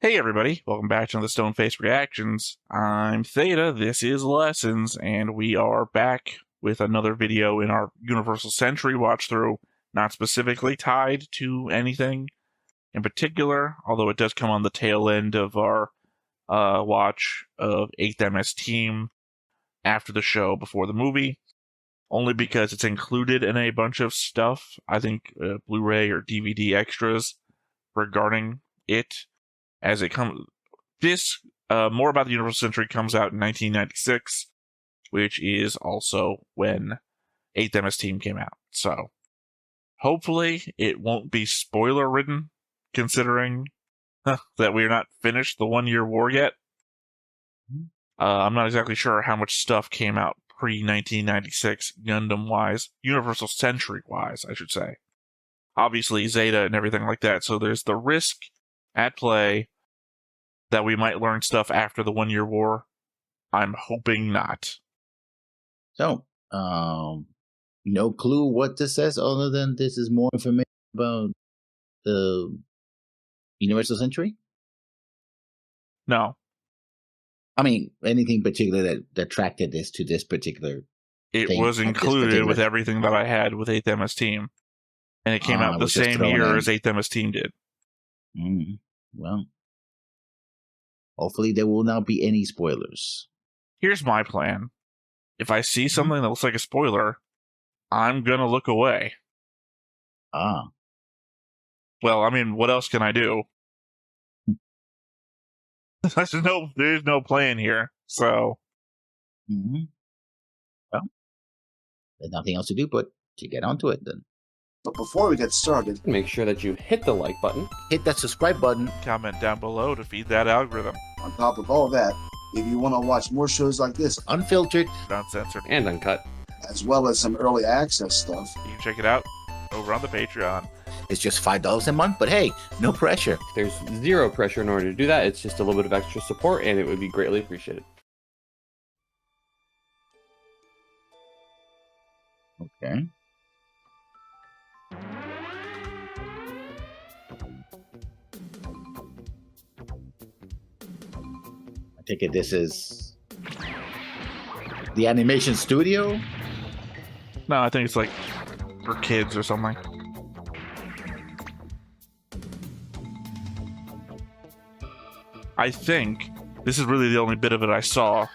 Hey everybody, welcome back to the Stoneface Reactions. I'm Theta, this is Lessons, and we are back with another video in our Universal Century watch-through, not specifically tied to anything in particular, although it does come on the tail end of our watch of 8th MS Team after the show, before the movie, only because it's included in a bunch of stuff, I think Blu-ray or DVD extras regarding it. As it comes, this more about the Universal Century comes out in 1996, which is also when 8th MS Team came out. So hopefully it won't be spoiler ridden, considering that we're not finished the 1 year war yet. I'm not exactly sure how much stuff came out pre-1996 Gundam wise, Universal Century wise, I should say. Obviously Zeta and everything like that. So there's the risk at play that we might learn stuff after the 1 year war. I'm hoping not. So, no clue what this says other than this is more information about the Universal Century? No. I mean, anything particular that attracted this to this particular It was included with everything that I had with 8th MS Team. And it came out the same year as 8th MS Team did. Well, hopefully there will not be any spoilers. Here's my plan. If I see something that looks like a spoiler, I'm gonna look away. Well, I mean, what else can I do? There's no plan here, so. Well, there's nothing else to do but to get onto it then. But before we get started, make sure that you hit the like button, hit that subscribe button, comment down below to feed that algorithm. On top of all that, if you want to watch more shows like this, unfiltered, uncensored, and uncut, as well as some early access stuff, you can check it out over on the Patreon. It's just $5 a month, but hey, no pressure. There's zero pressure in order to do that. It's just a little bit of extra support, and it would be greatly appreciated. Okay. I take it this is the animation studio? No, I think it's like for kids or something. I think this is really the only bit of it I saw.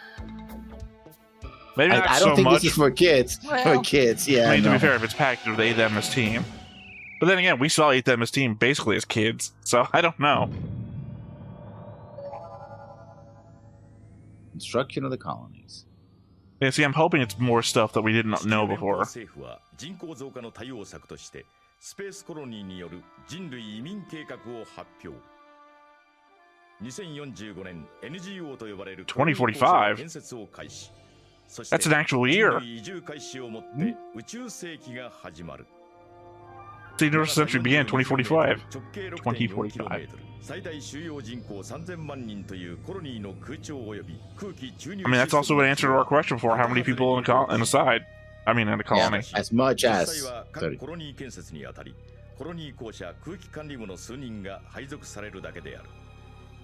Maybe not I don't so think much. This is for kids. Well, for kids, yeah. I mean, to be fair, if it's packaged with 8th MS Team. But then again, we saw 8th MS Team basically as kids, so I don't know. Construction of the colonies. Yeah, see, I'm hoping it's more stuff that we didn't know before. 2045? That's an actual year. The Universal Century began 2045. 2045. I mean, that's also an answer to our question for how many people in a side. I mean, in a colony. Yeah, as much as 30.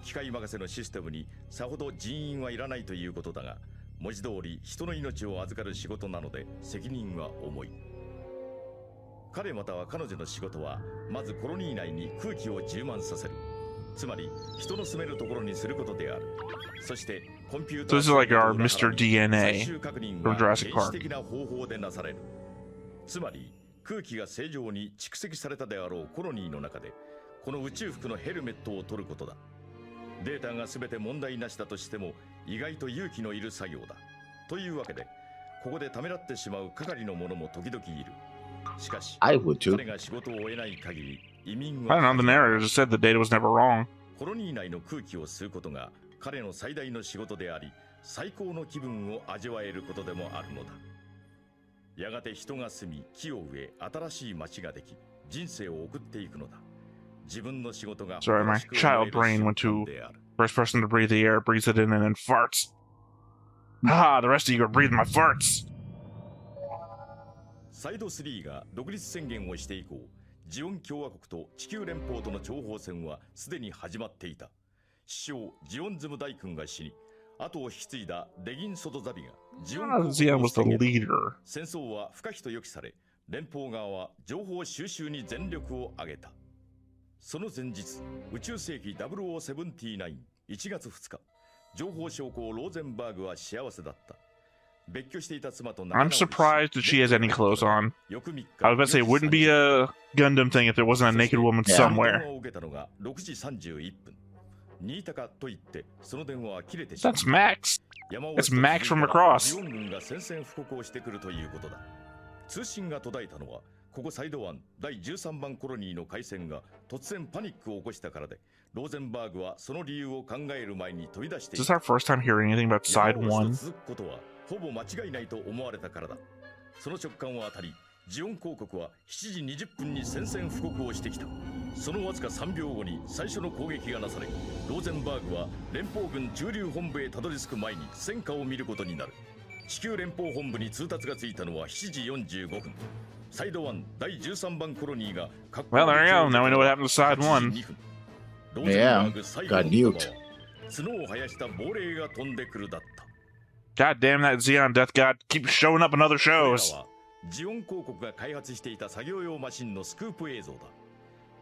機械任せのシステムにさほど人員はいらないということだが、文字通り人の命を預かる仕事なので責任は重い。彼または彼女の仕事はまずコロニー内に空気を充満させる。つまり人の住めるところにすることである。そしてコンピューター So this is like our Mr. DNA from Jurassic Park. 的な方法でなされる。つまり空気が正常に蓄積されたであろうコロニーの中でこの宇宙服のヘルメットを取ることだ。データが全て問題なしだとしても意外と勇気のいる作業だ。というわけで、ここでためらってしまう係の者も時々いる。しかし、彼が仕事を終えない限り、移民は I don't know, the narrator just said the data was never wrong. コロニー内の空気を吸うことが彼の最大の仕事であり、最高の気分を味わえることでもあるのだ。やがて人が住み、木を植え、新しい街ができ、人生を送っていくのだ。Sorry, my child brain went to first person to breathe the air, breathes it in, and then farts. Haha, the rest of you are breathing my farts. サイド3が独立宣言をして以降、ジオン共和国と地球連邦との諜報戦はすでに始まっていた。父親ジオンズム大君が死に、後を引き継いだデギンソドザビがジオン Ah, 公 Zeon 国を was the 宣言。 leader. 戦争は不可避と予期され、連邦側は情報収集に全力を挙げた。その前日、宇宙世紀0079、1月2日、情報将校ローゼンバーグは幸せだった。別居していた妻と仲 I'm 直りし surprised that she has any clothes on. 翌3日、 I was about to say it wouldn't be a Gundam thing if there wasn't a naked woman Yeah. somewhere. 電話を受けたのが6時31分。新高と言ってその電話は切れてしまう。 That's Max. 山を That's Max from across. ジオン軍が宣戦布告をしてくるということだ。通信が途絶えたのは、ここサイド湾第13番コロニーの海戦が突然パニックを起こしたからで、ローゼンバーグはその理由を考える前に飛び出してい Is this た。 our first time hearing anything about Side 山を 1? 続くことはほぼ間違いないと思われたからだ。その直感は当たり、ジオン公国は7時20分に宣戦布告をしてきた。そのわずか3秒後に最初の攻撃がなされ、ローゼンバーグは連邦軍駐留本部へたどり着く前に戦果を見ることになる。地球連邦本部に通達がついたのは7時45分。サイド1第13番コロニーが Well, there you go. Now we know what happened to Side 1. Yeah, got nuked. 角を生やした亡霊が飛んでくるだった。 God damn that Zeon Death God keeps showing up in other これら shows. はジオン公国が開発していた作業用マシンのスクープ映像だ。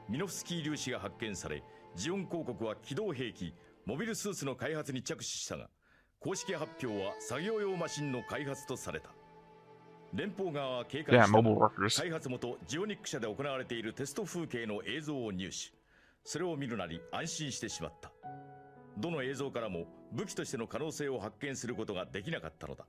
ミノフスキー粒子が発見され、ジオン公国は機動兵器モビルスーツの開発に着手したが、公式発表は作業用マシンの開発とされた。連邦側は警戒 Yeah, したが mobile workers. 開発元ジオニック社で行われているテスト風景の映像を入手。それを見るなり安心してしまった。どの映像からも武器としての可能性を発見することができなかったのだ。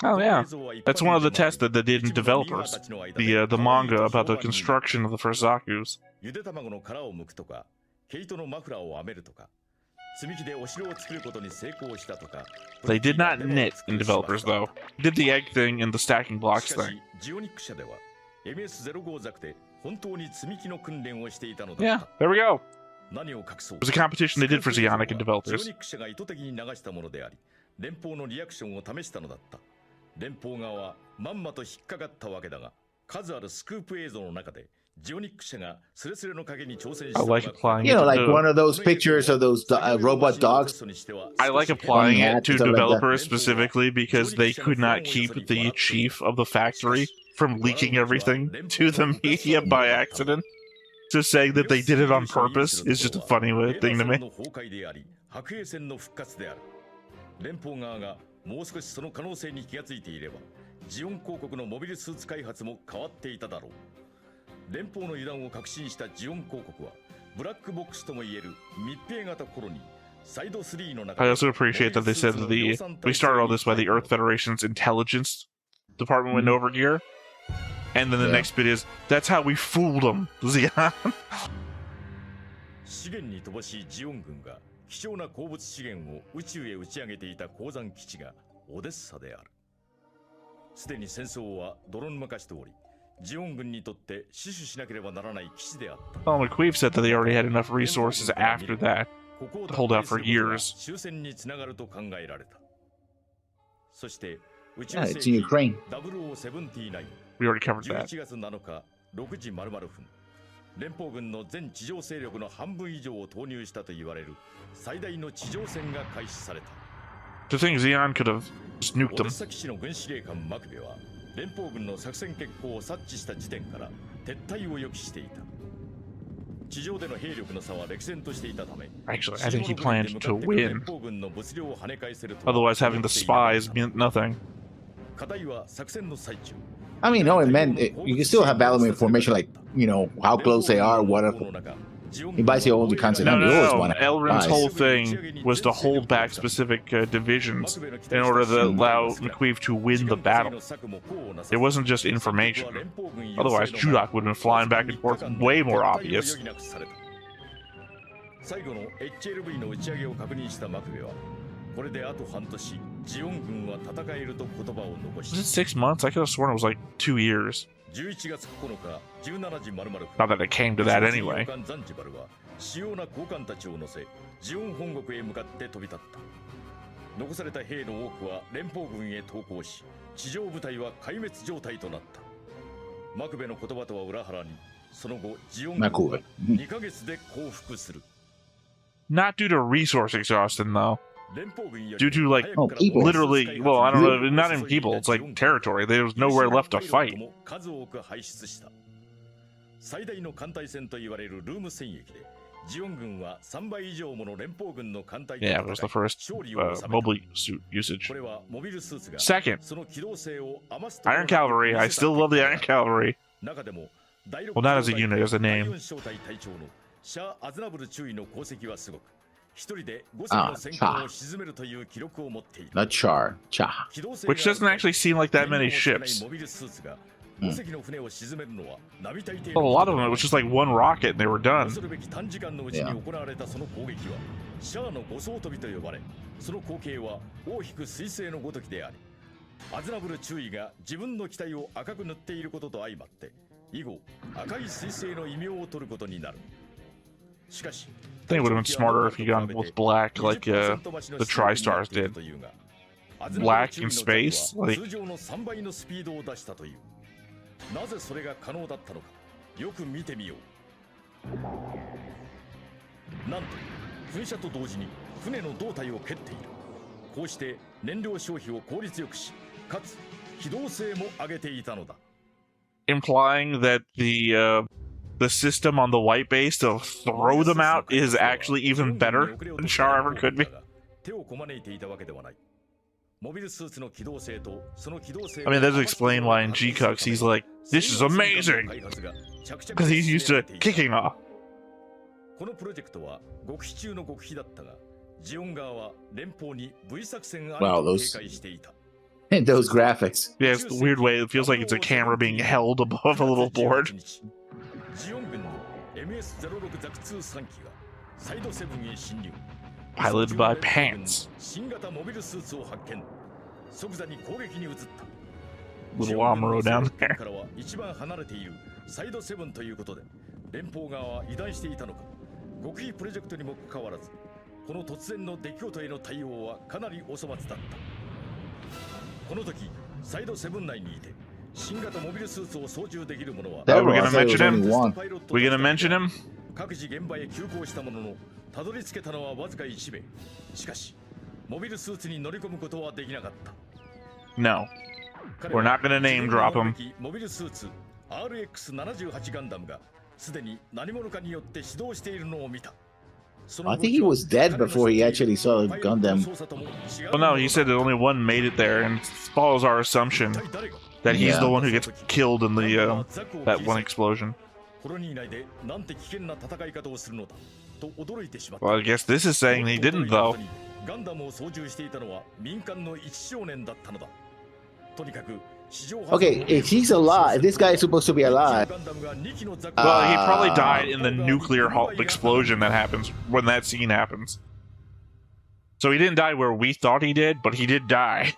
Oh yeah, that's one of the tests that they did in developers. The manga about the construction of the first Zaku's. ゆで卵の殻を剥くとか、毛糸のマフラーを編めるとか、積み木でお城を作ることに成功したとか。 They did not knit in developers though. Did the egg thing and the stacking blocks しか thing. しジオニック社では MS05 ザクで本当に積み木の訓練をしていたのだ Yeah, った。 there we go. 何を隠そう。 It was a competition they did for Zeonic and ジ developers. オニック社が意図的に流したものであり、連邦のリアクションを試したのだった。連邦側はまんまと引っかかったわけだが、数あるスクープ映像の中でジオニック社がスレスレの影に挑戦した I のが like applying You it know, like to one of those pictures of those robot dogs. I like applying Funny it to hats, stuff like that. developers specifically because they could not keep the chief of the factory from leaking everything to the media by accident. Just saying that they did it on purpose is just a funny thing to me. 白衛戦の復活である。連邦側がもう少しその可能性に気がついていれば、ジオン公国のモビルスーツ開発も変わっていただろう。連邦の油断を確信したジオン公国は、ブラックボックスともいえる密閉型コロニー、サイド3の中 I で also appreciate that they said that we started all this by the Earth Federation's intelligence department went over here. And then the Yeah. next bit is, that's how we fooled them, Zeon. 資源に乏しいジオン軍が貴重な鉱物資源を宇宙へ打ち上げていた鉱山基地がオデッサである。すでに戦争は泥沼化しており、ジオン軍にとって死守しなければならない基地であった。 Well, McQueef said that they already had enough resources after that ここを to hold out for 奪還することが years. 終戦につながると考えられた。そして宇宙 Yeah, 世 it's in 紀 Ukraine. 0079 We already covered that. 11月7日6時00分、連邦軍の全地上勢力の半分以上を投入したと言われる最大の地上戦が開始された。 To think Zeon could have just nuked オデッ them. サ基地の軍司令官マクベは連邦軍の作戦決行を察知した時点から撤退を予期していた。地上での兵力の差は歴然としていたため、 Actually, I think he planned to 連 win. 邦軍の物量を跳ね返せるとは Otherwise, having the 思ってい spies なかっ meant nothing. た。課題は作戦の最中。 I mean, no, it meant you can still have valuable information, like how close they are, what. You buy the old concept. No, You always no, want no. to Elrin's buy. whole thing was to hold back specific divisions in order to allow McQueef to win the battle. It wasn't just information. Otherwise, Judak would have been flying back and forth way more obvious. 最後の HLV の打ち上げを確認したマクベは、これであと半年、ジオン軍は戦えると言葉を残 Was it し、 6 months? I could have sworn it was like 2 years. 11月9日17時00分、 Not that it came to that anyway. ザンジバルは主要な高官たちを乗せ、ジオン本国へ向かって飛び立った。残された兵の多くは連邦軍へ投降し、地上部隊は壊滅状態となった。マクベの言葉とは裏腹に、その後ジオン軍は2ヶ月で降伏する。Not due to resource exhaustion, though. Due to, like, people. literally, well, I don't know, not even people, it's like territory. There was nowhere left to fight. 最大の艦隊戦と言われるルーム戦役でジオン軍は3倍以上もの連邦軍の艦隊と Yeah, it was the first mobile suit usage. Second, Iron Cavalry. I still love the Iron Cavalry. Well, not as a unit, as a name. Not Char. Cha. Which doesn't actually seem like that many ships. A lot of them, it was just like one rocket and they were done. Yeah. I think it would have been smarter if he gone with black like the Tri-Stars did. Black in space? Like, なぜそれが可能だったのかよく見てみよう。なんと噴射と同時に船の胴体を蹴っている。こうして燃料消費を効率よくし、かつ機動性も上げていたのだ。implying that the system on the white base to throw them out is actually even better than Char ever could be. 手をこまねいていたわけではない。 I mean, that does explain why in G-Cux he's like, this is amazing! Because he's used to kicking off. Wow, those graphics. Yeah, it's the weird way. It feels like it's a camera being held above a little board. Piloted by Pants. Little Amuro down there. サイド7ということで連邦側は油断していたのか極秘プロジェクトにもかかわらずこの突然の出来事への対応はかなりお粗末だったこの時サイド7内にいて新型モビルスーツを操縦できる者は We're gonna mention him? We're gonna mention him? 各自現場へ急行したもののたどり着けたのはわずか1名しかしモビルスーツに乗り込むことはできなかった No. We're not gonna name drop him. モビルスーツ RX78 ガンダムがすでに何者かによって始動しているのを見た I think he was dead before he actually saw Gundam. Well, no, he said that only one made it there, and it follows our assumption that he's the one who gets killed in the that one explosion. Well, I guess this is saying he didn't, though. Okay, if he's alive, if this guy is supposed to be alive. Well, he probably died in the nuclear explosion that happens when that scene happens. So he didn't die where we thought he did, but he did die.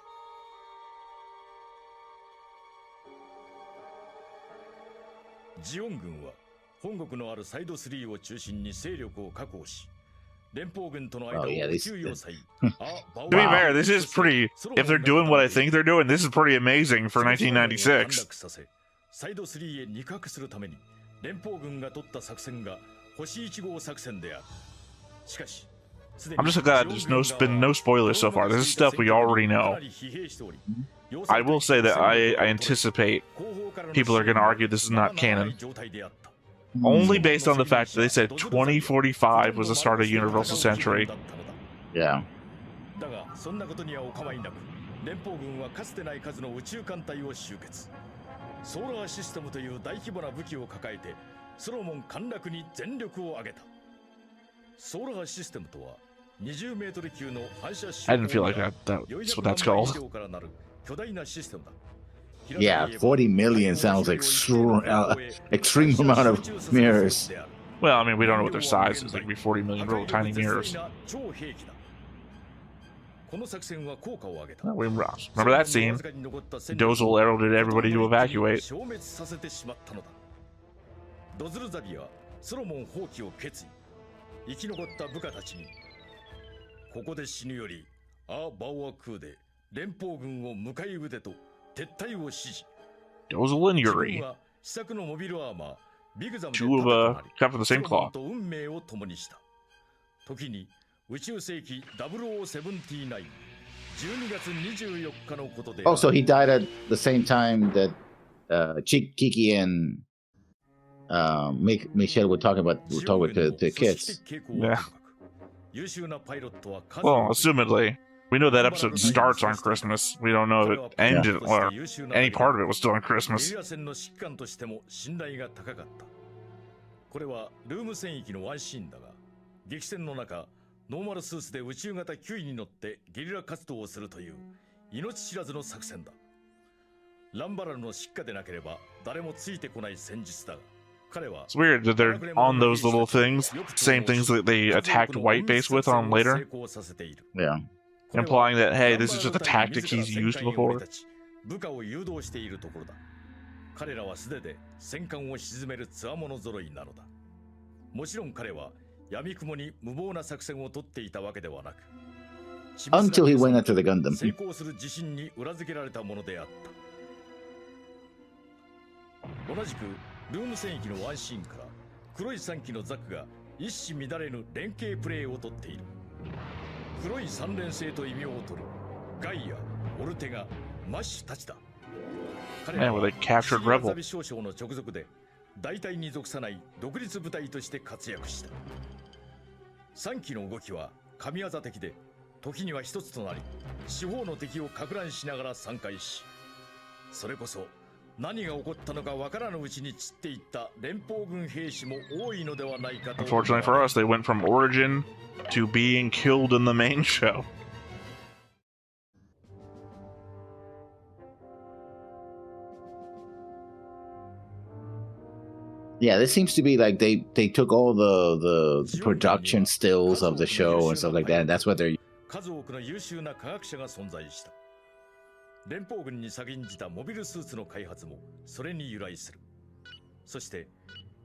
Oh yeah, this. To be fair, this is pretty. If they're doing what I think they're doing, this is pretty amazing for 1996. I'm just glad there's been no spoilers so far. This is stuff we already know. I will say that I anticipate people are going to argue this is not canon. Only based on the fact that they said 2045 was the start of Universal Century. Yeah. I didn't feel like that's what that's called. Yeah, 40 million sounds like extreme amount of mirrors. Well, I mean, we don't know what their size is. They could be 40 million little tiny mirrors. Remember that scene? Dozel heralded everybody to evacuate. Dozel and Yuri. Two of cut from the same cloth. 時に宇宙世紀0079 12月24日のことで Oh, so he died at the same time that Kiki and Michelle were talking with the kids. Yeah. Well, assumedly. We know that episode starts on Christmas. We don't know if it ended or any part of it was still on Christmas. これはルーム戦域のワンシーンだが、激戦の中、ノーマルスーツで宇宙型9位に乗ってゲリラ活動をするという命知らずの作戦だ。ランバラルの失火でなければ誰もついてこない戦術だが、彼は It's weird that they're on those little things, same things that they attacked White Base with on later. Yeah. Implying that, hey, this is just a tactic he's used before. 部下を誘導しているところだ。彼らは素手で戦艦を沈める強者揃いなのだ。もちろん彼は闇雲に無謀な作戦を取っていたわけではなく、 Until he went after the Gundam. 成功する自信に裏付けられたものであった。同じくルーム戦域のワンシーンから黒い3機のザクが一糸乱れぬ連携プレーをとっている。黒い三連星と異名を取るガイア、オルテガ、マッシュたちだ。Man, well, they captured Rebel. 少将の直属で大隊に属さない独立部隊として活躍した。3機の動きは神業的で、時には一つとなり四方の敵を撹乱しながら旋回し、それこそ何が起こったのかわからぬうちに散っていった連邦軍兵士も多いのではないかと。 Unfortunately for us, they went from origin to being killed in the main show. Yeah, this seems to be like they took all the production stills of the show and stuff like that, and that's what they're. 数多くの優秀な科学者が存在した。連邦軍に先んじたモビルスーツの開発もそれに由来する。そして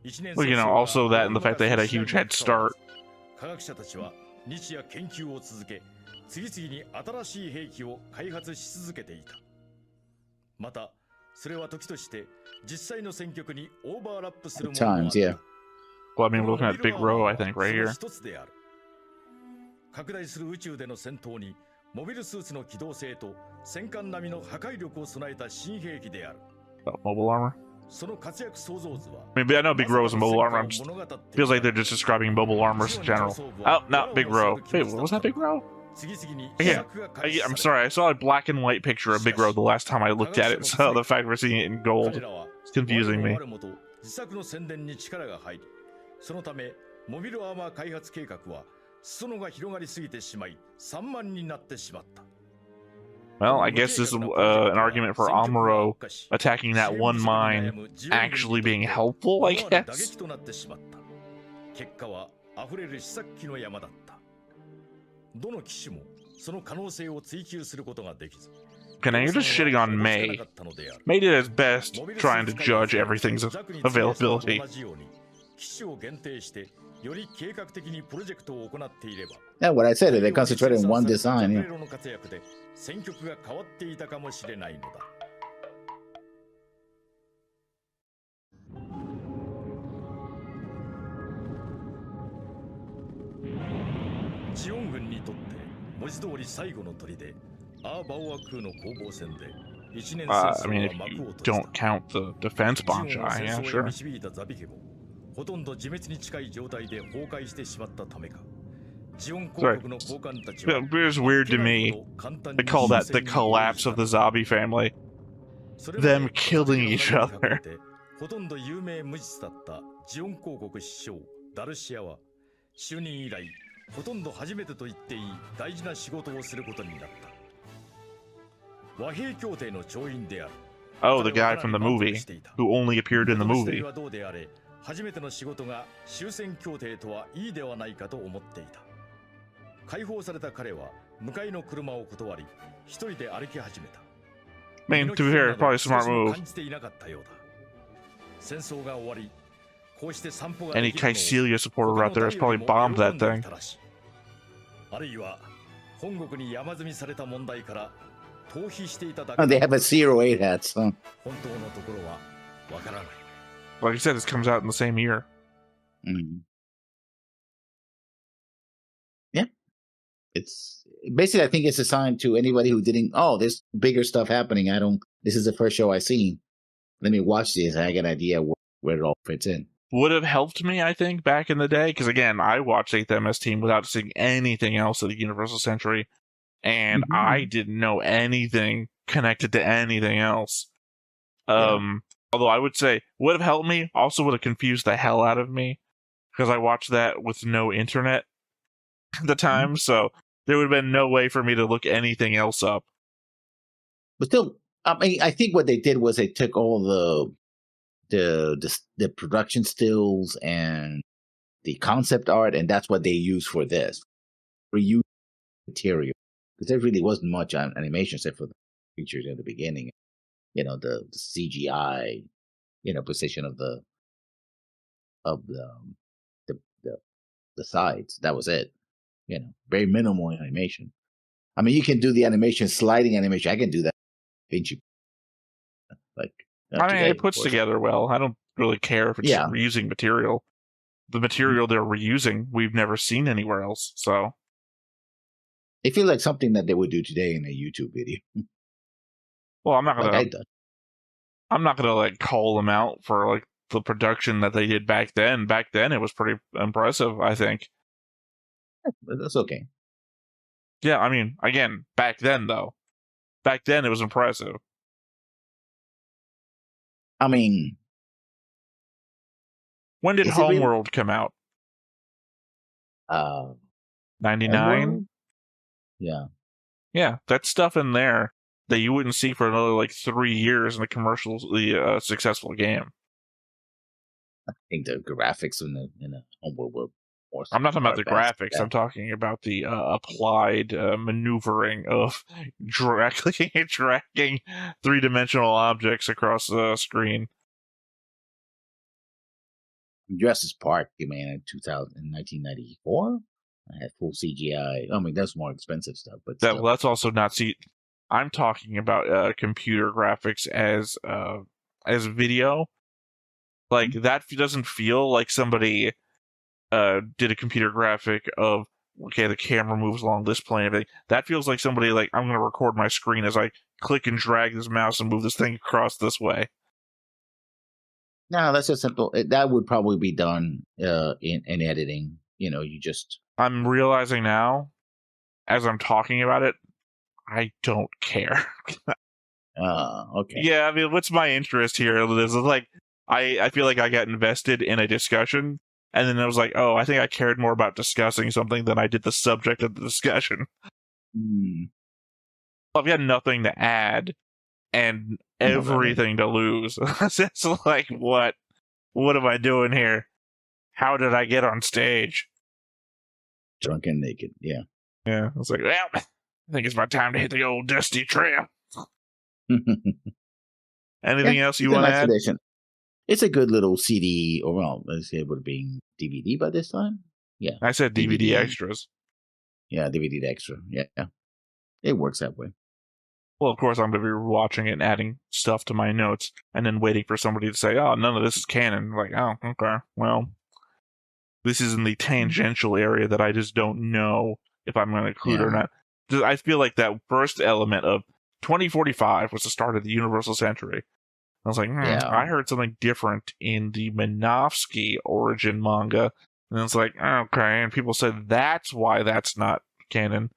1年 Well, you know, also that and the fact they had a huge head start. 科学者たちは日夜研究を続け、次々に新しい兵器を開発し続けていた。またそれは時として実際の戦局にオーバーラップするものもあった。 Times, yeah. Well, I mean, we're looking at Big Row, I think, right here. 一つである。拡大する宇宙での戦闘にモビルスーツの機動性と戦艦並みの破壊力を備えた新兵器である。 About mobile armor. その活躍想像図は I mean, I know Big Row is mobile armor. Feels like they're just describing mobile armor in general. Oh, not Big Row. Wait, was that Big Row? Yeah. I'm sorry, I saw a black and white picture of Big Row the last time I looked at it, so the fact we're seeing it in gold is confusing me. 自作の宣伝に力が入り、そのためモビルアーマー開発計画は裾野が広がりすぎてしまい散漫になってしまった。 Well, I guess this is an argument for Amuro attacking that one mine actually being helpful, I guess. 結果は溢れる試作機の山だった。どの機種もその可能性を追求することができず。 Okay, now you're just shitting on May. May did its best trying to judge everything's availability. 機種を限定してより計画的にプロジェクトを行っていれば。 Yeah, what I said, they concentrated on one design. Yeah. の活躍で戦局が変わっていたかもしれないのだ。ジオン軍にとって文字通り最後の砦、アーバオア空の攻防戦で1年戦争は I mean, if 幕 you を閉じ don't た。 count the defense ジオンを bonchai, 戦 yeah, 争へ sure. 導いたザビ家もほとんど自滅に近い状態で崩壊してしまったためか、ジオン公国の高官たちは It was weird to me. They call that the collapse of the Zabi family. Them killing each other. ほとんど有名無実だったジオン公国首相ダルシアは就任以来ほとんど初めてと言っていい大事な仕事をすることになった。和平協定の調印である。 Oh, the guy from the movie, who only appeared in the movie. はどうであれ、初めての仕事が終戦協定とはいいではないかと思っていた。解放された彼は向かいの車を断り、一人で歩き始めた。 I mean, to be fair, probably a smart move. 感じていなかったようだ。戦争が終わり、こうして散歩が Any Kycelia supporter out there has probably bombed that thing. あるいは本国に山積みされた問題から逃避していただ Oh, け they have a 08 hats, huh? 本当のところはわからない。 Like I said, this comes out in the same year. Mm. it's basically, I think it's assigned to anybody who didn't. Oh, there's bigger stuff happening. This is the first show I've seen. Let me watch this. And I get an idea where it all fits in. Would have helped me, I think, back in the day, because again, I watched 8th MS Team without seeing anything else of the Universal Century, and I didn't know anything connected to anything else. Although I would say would have helped me, also would have confused the hell out of me, because I watched that with no internet at the time, so there would have been no way for me to look anything else up. But still, I mean, I think what they did was they took all the production stills and the concept art, and that's what they used for this. Reuse material, because there really wasn't much animation except for the features in the beginning. The CGI, position of the sides. That was it. Very minimal animation. I mean, you can do the animation, sliding animation. I can do that. It puts together well. I don't really care if it's reusing material. The material they're reusing, we've never seen anywhere else. So it feels like something that they would do today in a YouTube video. Well, I'm not gonna call them out for the production that they did back then. Back then, it was pretty impressive, I think. That's okay. Yeah, I mean, again, back then it was impressive. I mean, when did Homeworld come out? 99. Yeah. Yeah, that's stuff in there that you wouldn't see for another 3 years in a commercially successful game. I think the graphics in the Homeworld were more. I'm not talking about the graphics. I'm talking about the applied maneuvering of dragging 3-dimensional objects across the screen. Jurassic Park came in 1994. I had full CGI. I mean, that's more expensive stuff, but that's also not. See, I'm talking about computer graphics as video. That doesn't feel like somebody did a computer graphic of, okay, the camera moves along this plane. Everything. That feels like somebody I'm going to record my screen as I click and drag this mouse and move this thing across this way. No, that's just simple. That would probably be done in editing. You just. I'm realizing now, as I'm talking about it, I don't care. Okay. Yeah, I mean, what's my interest here? It's I feel like I got invested in a discussion, and then I was like, oh, I think I cared more about discussing something than I did the subject of the discussion. I've got nothing to add and everything to lose. It's what am I doing here? How did I get on stage? Drunk and naked, yeah. Yeah, I was like, well, I think it's my time to hit the old dusty trail. Anything else you want to add? It's a good little CD, or let's say it would have been DVD by this time. Yeah, I said DVD extras. Yeah, DVD extra. Yeah, it works that way. Well, of course, I'm going to be watching it and adding stuff to my notes, and then waiting for somebody to say, oh, none of this is canon. Oh, okay, well, this is in the tangential area that I just don't know if I'm going to include or not. I feel like that first element of 2045 was the start of the Universal Century. I was like, I heard something different in the Minovsky origin manga. And it's like, okay. And people said that's why that's not canon.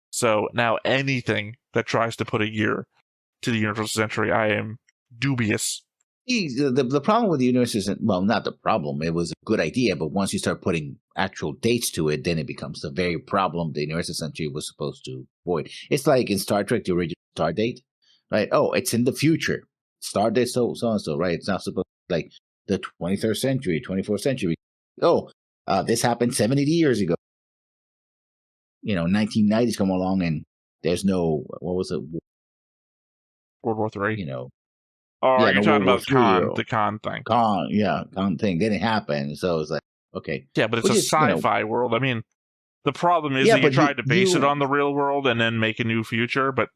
So now anything that tries to put a year to the Universal Century, I am dubious. The problem with the universe isn't, well, not the problem. It was a good idea, but once you start putting actual dates to it, then it becomes the very problem the Universal Century was supposed to avoid. It's like in Star Trek, the original star date, right? Oh, it's in the future. Star date so and so, right? It's not supposed to be the 23rd century, 24th century. Oh, this happened 70 years ago. 1990s come along and there's no, what was it? World War III. You're talking about the Khan thing. Khan thing didn't happen. So it's like, okay. Yeah, but it's a sci-fi world. I mean, the problem is that you tried to base it on the real world and then make a new future, but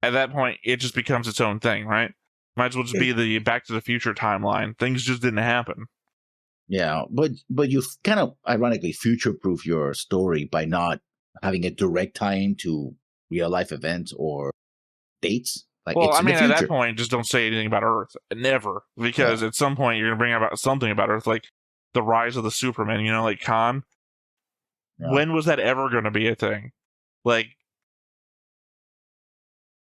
at that point, it just becomes its own thing, right? Might as well just be the Back to the Future timeline. Things just didn't happen. Yeah, but you kind of ironically future-proof your story by not having a direct tie-in to real life events or dates. Like, Well, it's I in mean, the at future. that point, just don't say anything about Earth. Never. Because at some point, you're going to bring about something about Earth, like the rise of the Superman, you know, like Khan. Yeah. When was that ever going to be a thing? Like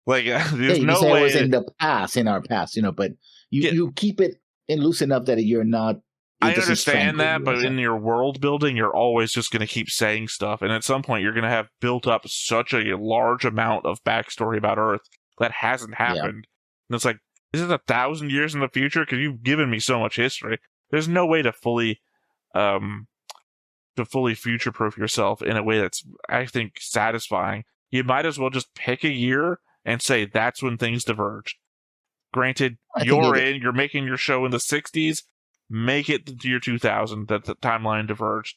there's you no can say way. it was in our past, but you keep it in loose enough that you're not. I understand that, but in your world building, you're always just going to keep saying stuff. And at some point, you're going to have built up such a large amount of backstory about Earth that hasn't happened. And it's like, is it 1,000 years in the future? Because you've given me so much history. There's no way to fully future-proof yourself in a way that's, I think, satisfying. You might as well just pick a year and say that's when things diverged. Granted, you're making your show in the 60s. Make it the year 2000 that the timeline diverged.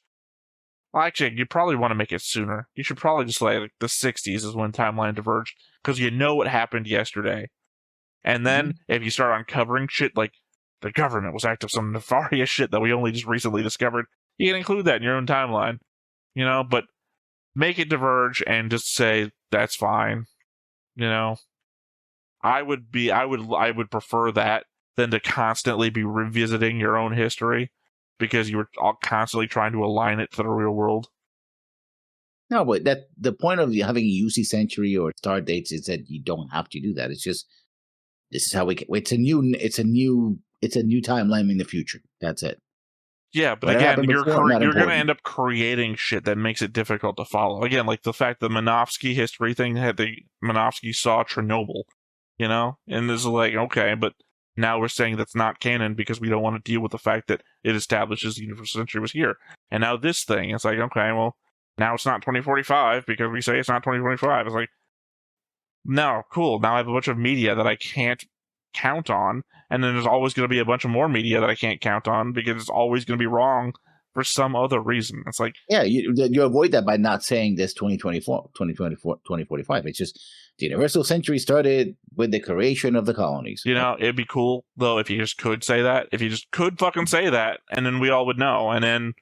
Well, actually, you probably want to make it sooner. You should probably just like the 60s is when timeline diverged, because you know what happened yesterday. And then if you start uncovering shit like the government was active some nefarious shit that we only just recently discovered, you can include that in your own timeline, but make it diverge and just say that's fine. I would prefer that than to constantly be revisiting your own history because you were constantly trying to align it to the real world. No, but the point of having a UC century or star dates is that you don't have to do that. It's just, this is how it's a new timeline in the future. That's it. Yeah, but again, you're going to end up creating shit that makes it difficult to follow. Again, like the fact the Minovsky history thing had Minovsky saw Chernobyl, and this is like, okay, but now we're saying that's not canon because we don't want to deal with the fact that it establishes the universal century was here. And now this thing, it's like, okay, well, now it's not 2045 because we say it's not 2025. It's like, no, cool. Now I have a bunch of media that I can't count on, and then there's always going to be a bunch of more media that I can't count on because it's always going to be wrong for some other reason. It's like, yeah, you avoid that by not saying this 2024, 2045. It's just the universal century started with the creation of the colonies. It'd be cool though if you just could say that. If you just could fucking say that, and then we all would know, and then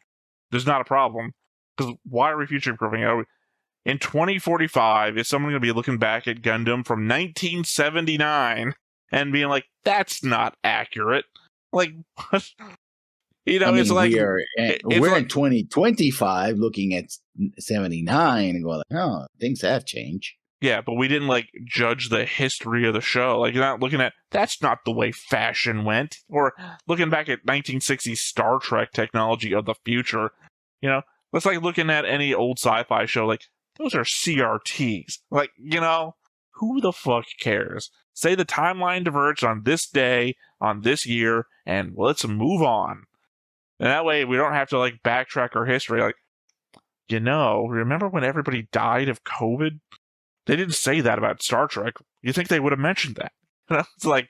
there's not a problem. Because why are we future proofing? In 2045, is someone going to be looking back at Gundam from 1979 and being like, "That's not accurate"? Like, what? It's like we're in 2025 looking at 79 and going like, oh, things have changed. Yeah, but we didn't judge the history of the show. Like, you're not looking at that's not the way fashion went, or looking back at 1960s Star Trek technology of the future. That's like looking at any old sci-fi show. Like, those are CRTs. Like, who the fuck cares? Say the timeline diverged on this day, on this year, and let's move on. And that way we don't have to backtrack our history. Remember when everybody died of COVID? They didn't say that about Star Trek. You think they would have mentioned that? It's like,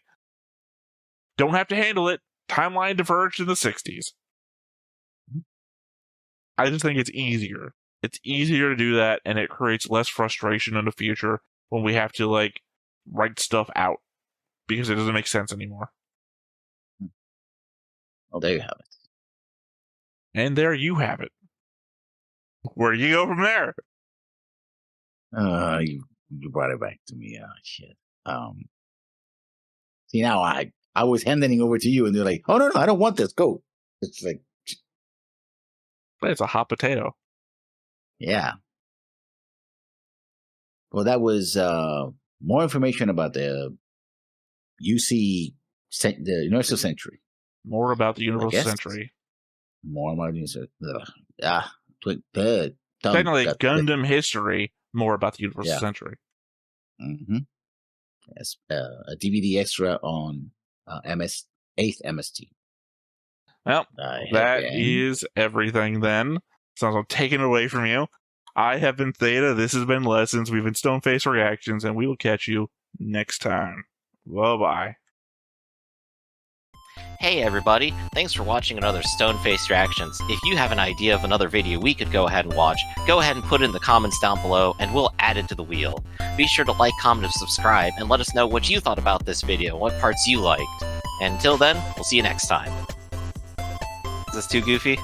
don't have to handle it. Timeline diverged in the 60s. I just think it's easier. It's easier to do that, and it creates less frustration in the future when we have to write stuff out because it doesn't make sense anymore. Well, there you have it. And there you have it. Where do you go from there? You brought it back to me. Oh, shit. See, now I was handing over to you, and they're like, oh, no, I don't want this. Go. It's like... But it's a hot potato. Yeah. Well, that was more information about the the Universal Century. More about the Universal Century. More about the Universal. Technically, Gundam history. More about the Universal Century. Mm-hmm. Yes, a DVD extra on 8th MST. Well, that is everything then. Sounds like I'm taking it away from you. I have been Theta. This has been Lessons. We've been Stoneface Reactions, and we will catch you next time. Bye-bye. Hey everybody, thanks for watching another Stoneface Reactions. If you have an idea of another video we could go ahead and watch, go ahead and put it in the comments down below and we'll add it to the wheel. Be sure to like, comment, and subscribe and let us know what you thought about this video, what parts you liked. And until then, we'll see you next time. Is this too goofy?